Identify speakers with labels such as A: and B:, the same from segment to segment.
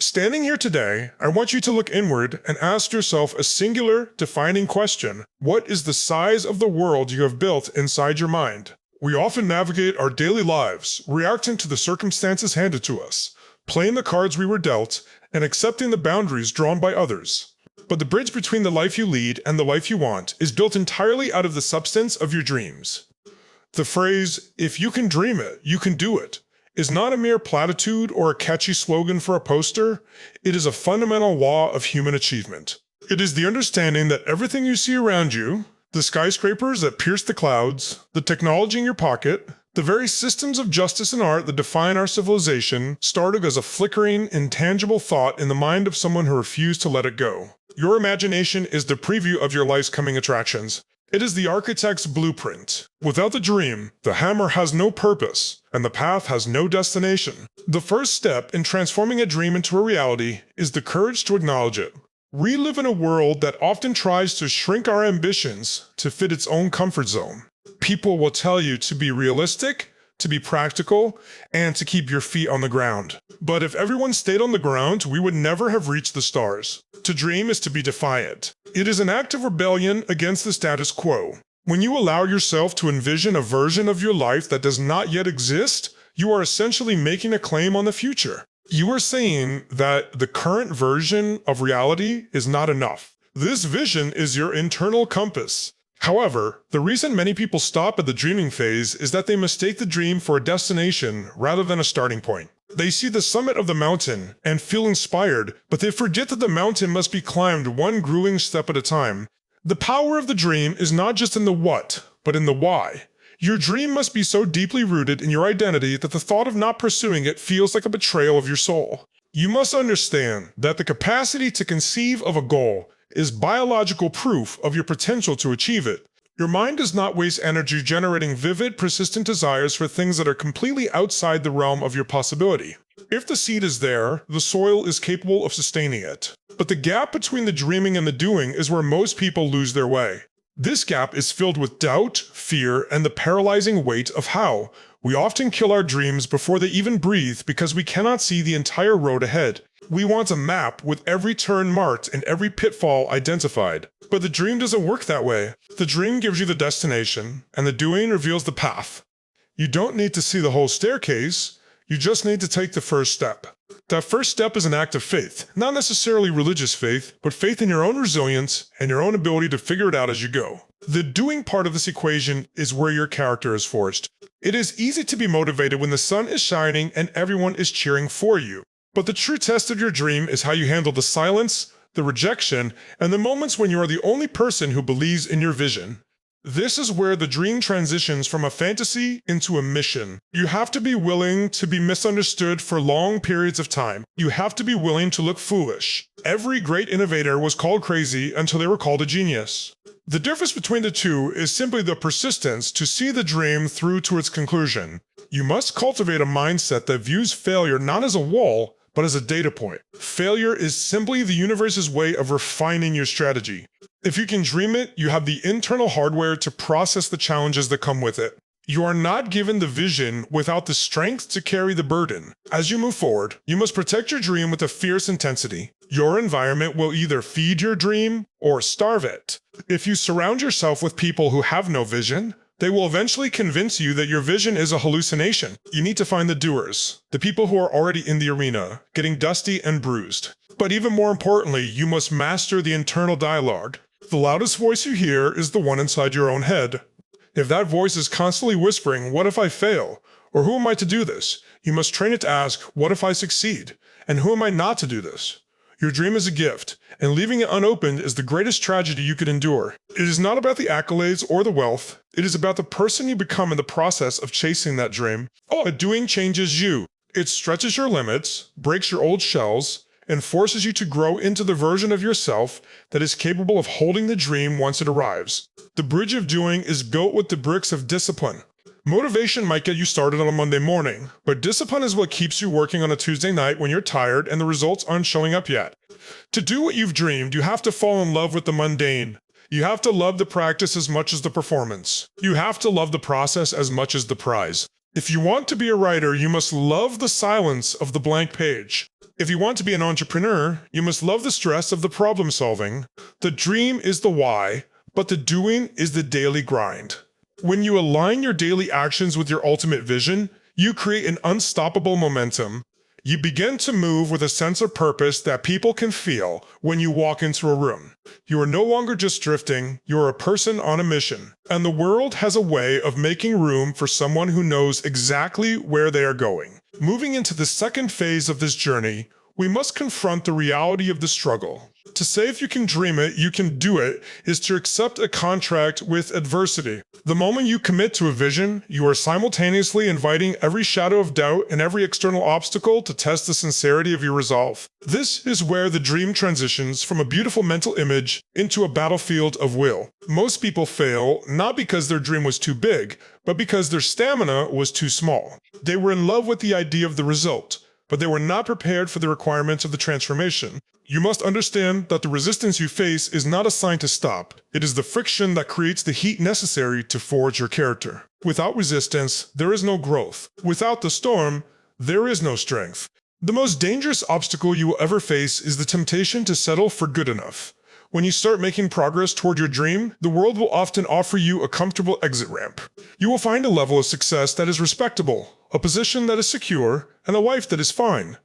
A: Standing here today, I want you to look inward and ask yourself a singular, defining question. What is the size of the world you have built inside your mind? We often navigate our daily lives, reacting to the circumstances handed to us, playing the cards we were dealt, and accepting the boundaries drawn by others. But the bridge between the life you lead and the life you want is built entirely out of the substance of your dreams. The phrase, "if you can dream it, you can do it," is not a mere platitude or a catchy slogan for a poster. It is a fundamental law of human achievement. It is the understanding that everything you see around you, the skyscrapers that pierce the clouds, the technology in your pocket, the very systems of justice and art that define our civilization, started as a flickering, intangible thought in the mind of someone who refused to let it go. Your imagination is the preview of your life's coming attractions. It is the architect's blueprint. Without the dream, the hammer has no purpose, and the path has no destination. The first step in transforming a dream into a reality is the courage to acknowledge it. We live in a world that often tries to shrink our ambitions to fit its own comfort zone. People will tell you to be realistic, to be practical, and to keep your feet on the ground. But if everyone stayed on the ground, we would never have reached the stars. To dream is to be defiant. It is an act of rebellion against the status quo. When you allow yourself to envision a version of your life that does not yet exist, you are essentially making a claim on the future. You are saying that the current version of reality is not enough. This vision is your internal compass. However, the reason many people stop at the dreaming phase is that they mistake the dream for a destination rather than a starting point. They see the summit of the mountain and feel inspired, but they forget that the mountain must be climbed one grueling step at a time. The power of the dream is not just in the what, but in the why. Your dream must be so deeply rooted in your identity that the thought of not pursuing it feels like a betrayal of your soul. You must understand that the capacity to conceive of a goal is biological proof of your potential to achieve it. Your mind does not waste energy generating vivid, persistent desires for things that are completely outside the realm of your possibility. If the seed is there, the soil is capable of sustaining it. But the gap between the dreaming and the doing is where most people lose their way. This gap is filled with doubt, fear, and the paralyzing weight of how we often kill our dreams before they even breathe because we cannot see the entire road ahead. We want a map with every turn marked and every pitfall identified. But the dream doesn't work that way. The dream gives you the destination, and the doing reveals the path. You don't need to see the whole staircase, you just need to take the first step. That first step is an act of faith, not necessarily religious faith, but faith in your own resilience and your own ability to figure it out as you go. The doing part of this equation is where your character is forged. It is easy to be motivated when the sun is shining and everyone is cheering for you. But the true test of your dream is how you handle the silence, the rejection, and the moments when you are the only person who believes in your vision. This is where the dream transitions from a fantasy into a mission. You have to be willing to be misunderstood for long periods of time. You have to be willing to look foolish. Every great innovator was called crazy until they were called a genius. The difference between the two is simply the persistence to see the dream through to its conclusion. You must cultivate a mindset that views failure not as a wall, but as a data point. Failure is simply the universe's way of refining your strategy. If you can dream it, you have the internal hardware to process the challenges that come with it. You are not given the vision without the strength to carry the burden. As you move forward, you must protect your dream with a fierce intensity. Your environment will either feed your dream or starve it. If you surround yourself with people who have no vision, they will eventually convince you that your vision is a hallucination. You need to find the doers, the people who are already in the arena, getting dusty and bruised. But even more importantly, you must master the internal dialogue. The loudest voice you hear is the one inside your own head. If that voice is constantly whispering, "What if I fail?" or "Who am I to do this?" you must train it to ask, "What if I succeed?" and "Who am I not to do this?" Your dream is a gift, and leaving it unopened is the greatest tragedy you could endure. It is not about the accolades or the wealth. It is about the person you become in the process of chasing that dream. But doing changes you. It stretches your limits, breaks your old shells, and forces you to grow into the version of yourself that is capable of holding the dream once it arrives. The bridge of doing is built with the bricks of discipline. Motivation might get you started on a Monday morning, but discipline is what keeps you working on a Tuesday night when you're tired and the results aren't showing up yet. To do what you've dreamed, you have to fall in love with the mundane. You have to love the practice as much as the performance. You have to love the process as much as the prize. If you want to be a writer, you must love the silence of the blank page. If you want to be an entrepreneur, you must love the stress of the problem solving. The dream is the why, but the doing is the daily grind. When you align your daily actions with your ultimate vision, you create an unstoppable momentum. You begin to move with a sense of purpose that people can feel when you walk into a room. You are no longer just drifting, you are a person on a mission. And the world has a way of making room for someone who knows exactly where they are going. Moving into the second phase of this journey, we must confront the reality of the struggle. To say if you can dream it, you can do it, is to accept a contract with adversity. The moment you commit to a vision, you are simultaneously inviting every shadow of doubt and every external obstacle to test the sincerity of your resolve. This is where the dream transitions from a beautiful mental image into a battlefield of will. Most people fail not because their dream was too big, but because their stamina was too small. They were in love with the idea of the result, but they were not prepared for the requirements of the transformation. You must understand that the resistance you face is not a sign to stop. It is the friction that creates the heat necessary to forge your character. Without resistance, there is no growth. Without the storm, there is no strength. The most dangerous obstacle you will ever face is the temptation to settle for good enough. When you start making progress toward your dream, the world will often offer you a comfortable exit ramp. You will find a level of success that is respectable, a position that is secure, and a life that is fine.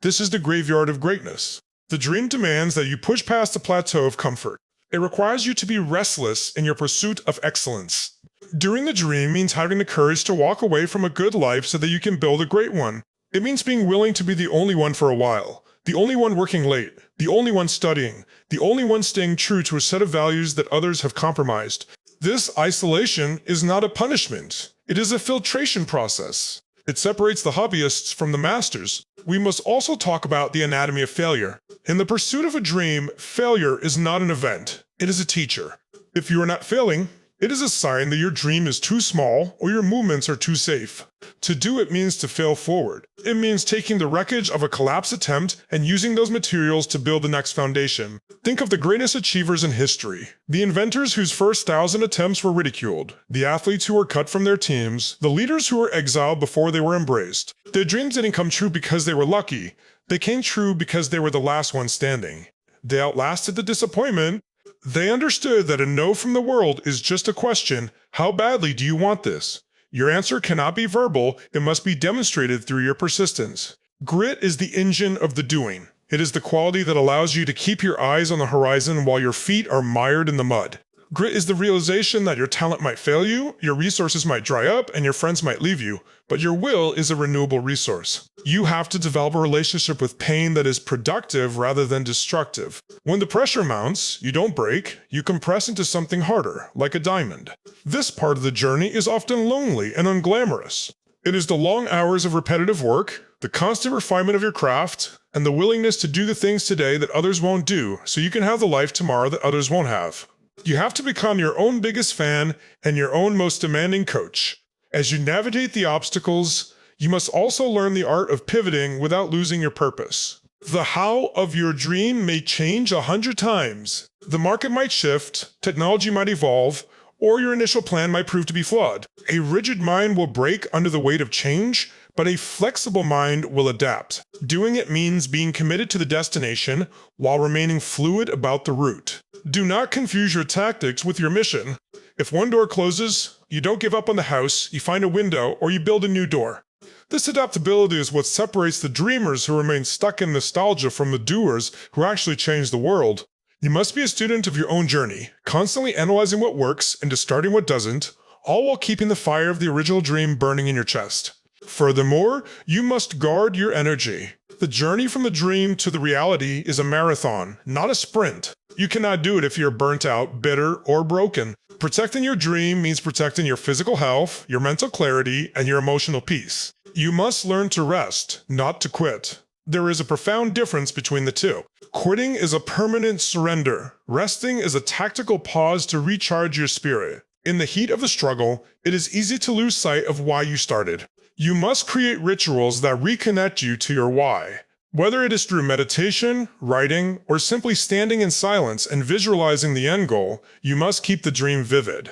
A: This is the graveyard of greatness. The dream demands that you push past the plateau of comfort. It requires you to be restless in your pursuit of excellence. Doing the dream means having the courage to walk away from a good life so that you can build a great one. It means being willing to be the only one for a while, the only one working late, the only one studying, the only one staying true to a set of values that others have compromised. This isolation is not a punishment. It is a filtration process. It separates the hobbyists from the masters. We must also talk about the anatomy of failure. In the pursuit of a dream, failure is not an event. It is a teacher. If you are not failing, it is a sign that your dream is too small or your movements are too safe. To do it means to fail forward. It means taking the wreckage of a collapsed attempt and using those materials to build the next foundation. Think of the greatest achievers in history. The inventors whose first 1,000 attempts were ridiculed. The athletes who were cut from their teams. The leaders who were exiled before they were embraced. Their dreams didn't come true because they were lucky. They came true because they were the last ones standing. They outlasted the disappointment. They understood that a no from the world is just a question, how badly do you want this? Your answer cannot be verbal, it must be demonstrated through your persistence. Grit is the engine of the doing. It is the quality that allows you to keep your eyes on the horizon while your feet are mired in the mud. Grit is the realization that your talent might fail you, your resources might dry up, and your friends might leave you, but your will is a renewable resource. You have to develop a relationship with pain that is productive rather than destructive. When the pressure mounts, you don't break, you compress into something harder, like a diamond. This part of the journey is often lonely and unglamorous. It is the long hours of repetitive work, the constant refinement of your craft, and the willingness to do the things today that others won't do, so you can have the life tomorrow that others won't have. You have to become your own biggest fan and your own most demanding coach. As you navigate the obstacles, you must also learn the art of pivoting without losing your purpose. The how of your dream may change 100 times. The market might shift, technology might evolve, or your initial plan might prove to be flawed. A rigid mind will break under the weight of change, but a flexible mind will adapt. Doing it means being committed to the destination while remaining fluid about the route. Do not confuse your tactics with your mission. If one door closes, you don't give up on the house, you find a window, or you build a new door. This adaptability is what separates the dreamers who remain stuck in nostalgia from the doers who actually change the world. You must be a student of your own journey, constantly analyzing what works and discarding what doesn't, all while keeping the fire of the original dream burning in your chest. Furthermore, you must guard your energy. The journey from the dream to the reality is a marathon, not a sprint. You cannot do it if you're burnt out, bitter, or broken. Protecting your dream means protecting your physical health, your mental clarity, and your emotional peace. You must learn to rest, not to quit. There is a profound difference between the two. Quitting is a permanent surrender. Resting is a tactical pause to recharge your spirit. In the heat of the struggle, it is easy to lose sight of why you started. You must create rituals that reconnect you to your why. Whether it is through meditation, writing, or simply standing in silence and visualizing the end goal, you must keep the dream vivid.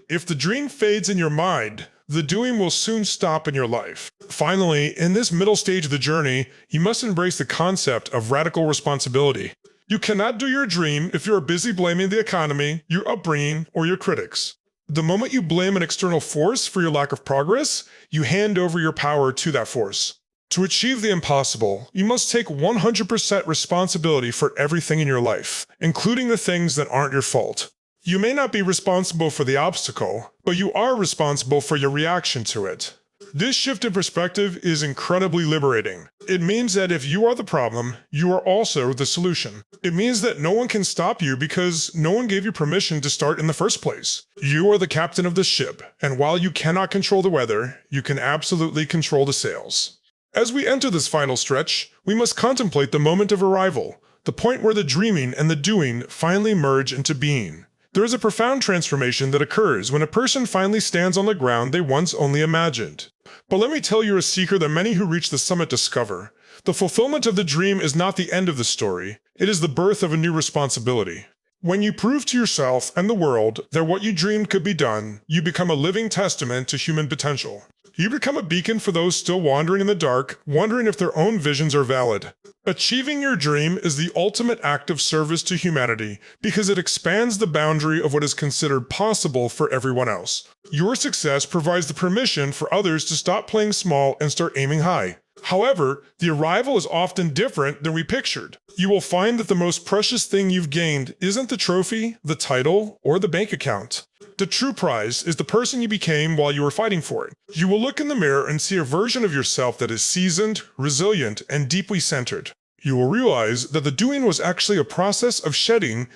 A: If the dream fades in your mind, The doing will soon stop in your life. Finally, in this middle stage of the journey, you must embrace the concept of radical responsibility. You cannot do your dream if you are busy blaming the economy, your upbringing, or your critics. The moment you blame an external force for your lack of progress, you hand over your power to that force. To achieve the impossible, you must take 100% responsibility for everything in your life, including the things that aren't your fault. You may not be responsible for the obstacle, but you are responsible for your reaction to it. This shift in perspective is incredibly liberating. It means that if you are the problem, you are also the solution. It means that no one can stop you because no one gave you permission to start in the first place. You are the captain of the ship, and while you cannot control the weather, you can absolutely control the sails. As we enter this final stretch, we must contemplate the moment of arrival, the point where the dreaming and the doing finally merge into being. There is a profound transformation that occurs when a person finally stands on the ground they once only imagined. But let me tell you a secret that many who reach the summit discover. The fulfillment of the dream is not the end of the story. It is the birth of a new responsibility. When you prove to yourself and the world that what you dreamed could be done, you become a living testament to human potential. You become a beacon for those still wandering in the dark, wondering if their own visions are valid. Achieving your dream is the ultimate act of service to humanity because it expands the boundary of what is considered possible for everyone else. Your success provides the permission for others to stop playing small and start aiming high. However, the arrival is often different than we pictured. You will find that the most precious thing you've gained isn't the trophy, the title, or the bank account. The true prize is the person you became while you were fighting for it. You will look in the mirror and see a version of yourself that is seasoned, resilient, and deeply centered. You will realize that the doing was actually a process of shedding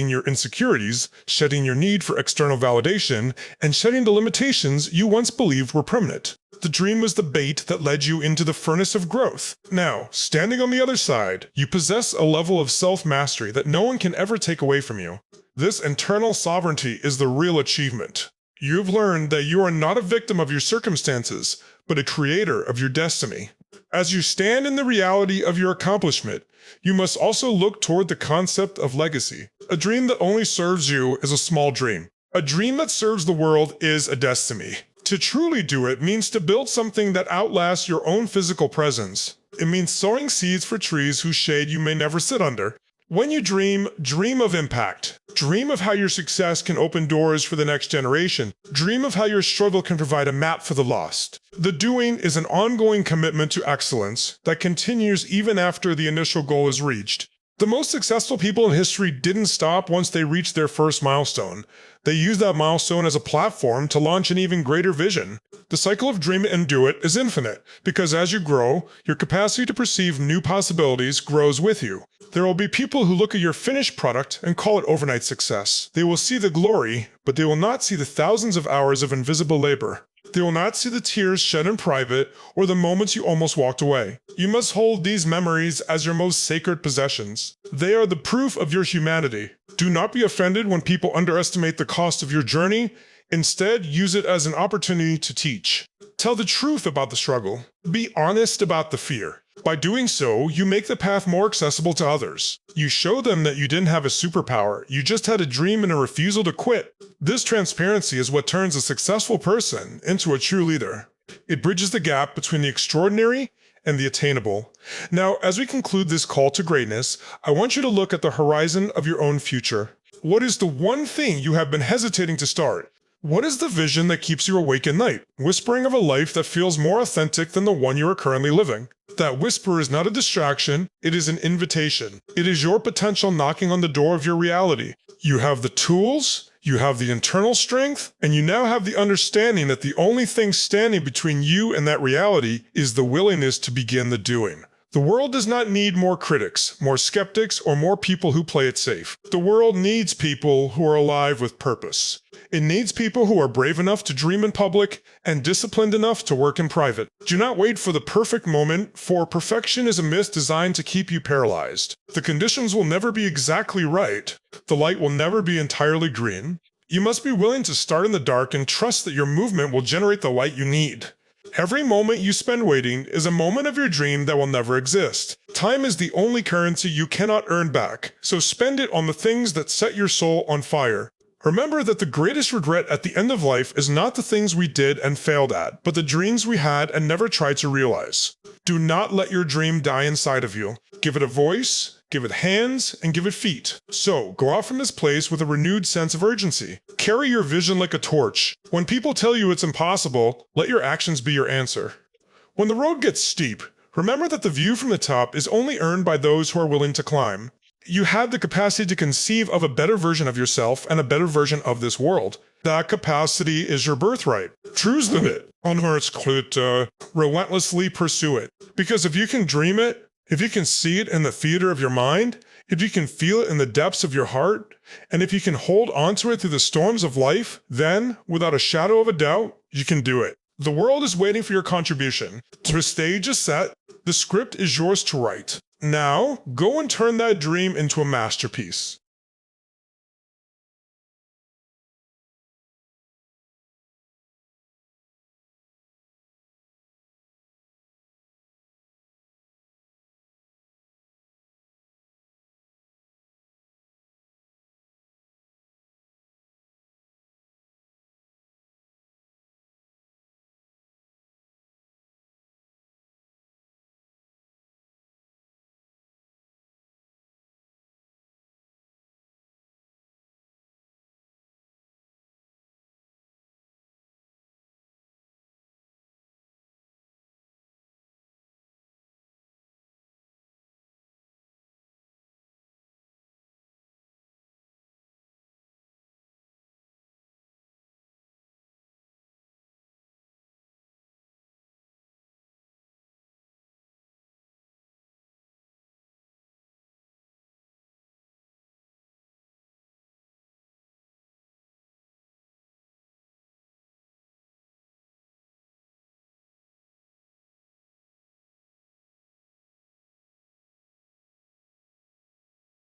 A: your insecurities, shedding your need for external validation, and shedding the limitations you once believed were permanent. The dream was the bait that led you into the furnace of growth. Now, standing on the other side, you possess a level of self-mastery that no one can ever take away from you. This internal sovereignty is the real achievement. You've learned that you are not a victim of your circumstances, but a creator of your destiny. As you stand in the reality of your accomplishment, you must also look toward the concept of legacy. A dream that only serves you is a small dream. A dream that serves the world is a destiny. To truly do it means to build something that outlasts your own physical presence. It means sowing seeds for trees whose shade you may never sit under. When you dream, dream of impact. Dream of how your success can open doors for the next generation. Dream of how your struggle can provide a map for the lost. The doing is an ongoing commitment to excellence that continues even after the initial goal is reached. The most successful people in history didn't stop once they reached their first milestone. They used that milestone as a platform to launch an even greater vision. The cycle of dream it and do it is infinite, because as you grow, your capacity to perceive new possibilities grows with you. There will be people who look at your finished product and call it overnight success. They will see the glory, but they will not see the thousands of hours of invisible labor. They will not see the tears shed in private or the moments you almost walked away. You must hold these memories as your most sacred possessions. They are the proof of your humanity. Do not be offended when people underestimate the cost of your journey. Instead, use it as an opportunity to teach. Tell the truth about the struggle. Be honest about the fear. By doing so, you make the path more accessible to others. You show them that you didn't have a superpower, you just had a dream and a refusal to quit. This transparency is what turns a successful person into a true leader. It bridges the gap between the extraordinary and the attainable. Now, as we conclude this call to greatness, I want you to look at the horizon of your own future. What is the one thing you have been hesitating to start? What is the vision that keeps you awake at night, whispering of a life that feels more authentic than the one you are currently living? That whisper is not a distraction, it is an invitation. It is your potential knocking on the door of your reality. You have the tools, you have the internal strength, and you now have the understanding that the only thing standing between you and that reality is the willingness to begin the doing. The world does not need more critics, more skeptics, or more people who play it safe. The world needs people who are alive with purpose. It needs people who are brave enough to dream in public and disciplined enough to work in private. Do not wait for the perfect moment, for perfection is a myth designed to keep you paralyzed. The conditions will never be exactly right. The light will never be entirely green. You must be willing to start in the dark and trust that your movement will generate the light you need. Every moment you spend waiting is a moment of your dream that will never exist. Time is the only currency you cannot earn back, so spend it on the things that set your soul on fire. Remember that the greatest regret at the end of life is not the things we did and failed at, but the dreams we had and never tried to realize. Do not let your dream die inside of you. Give it a voice, give it hands, and give it feet. So, go out from this place with a renewed sense of urgency. Carry your vision like a torch. When people tell you it's impossible, let your actions be your answer. When the road gets steep, remember that the view from the top is only earned by those who are willing to climb. You have the capacity to conceive of a better version of yourself and a better version of this world. That capacity is your birthright. Choose it. Relentlessly pursue it. Because if you can dream it, if you can see it in the theater of your mind, if you can feel it in the depths of your heart, and if you can hold onto it through the storms of life, then, without a shadow of a doubt, you can do it. The world is waiting for your contribution. The stage is set. The script is yours to write. Now, go and turn that dream into a masterpiece.